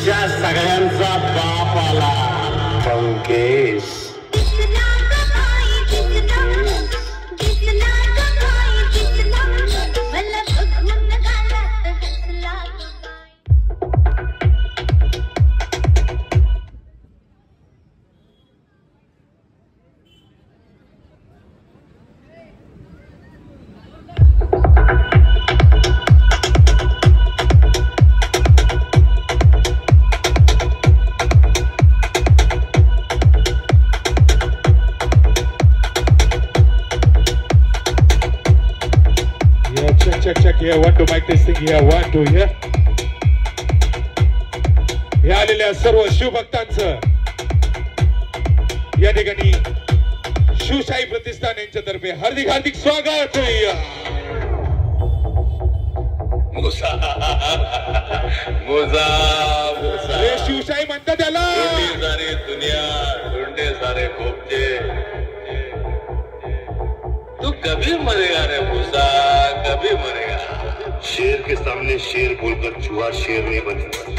तुमच्या सगळ्यांचा बाप आला Pankesh. check here 1 2 mic testing here 1 2 here. या आलेल्या सर्व शिवभक्तांचं या ठिकाणी शिवशाही प्रतिष्ठान यांच्यातर्फे हार्दिक हार्दिक स्वागत. मुसा मुसा मुसा हे शिवशाही म्हणतात त्याला. सारे दुनिया ढूंढे सारे खोपचे तू कभी मरेगा रे मूसा कभी मरेगा. शेर के सामने शेर बोलकर चूहा शेर नहीं बन सकता.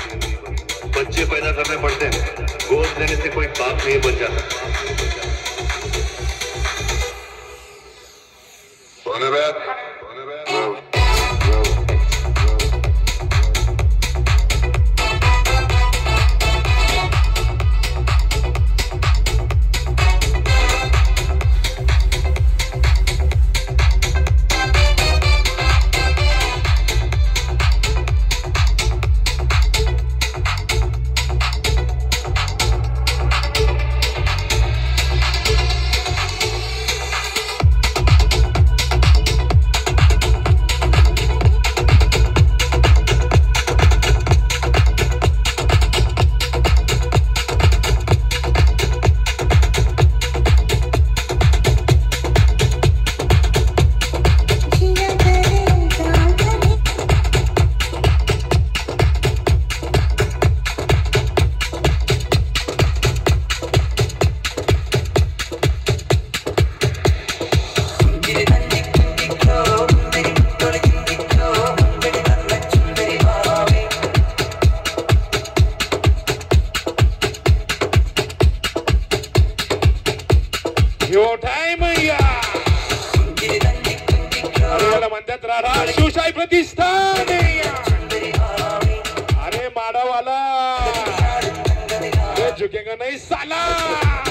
बच्चे पैदा करने पड़ते हैं, गोद लेने से कोई बाप नहीं बन जाता. म्हणतात राधा शिवशाही प्रतिष्ठान. अरे माडा वाला झुकेगा नहीं साला.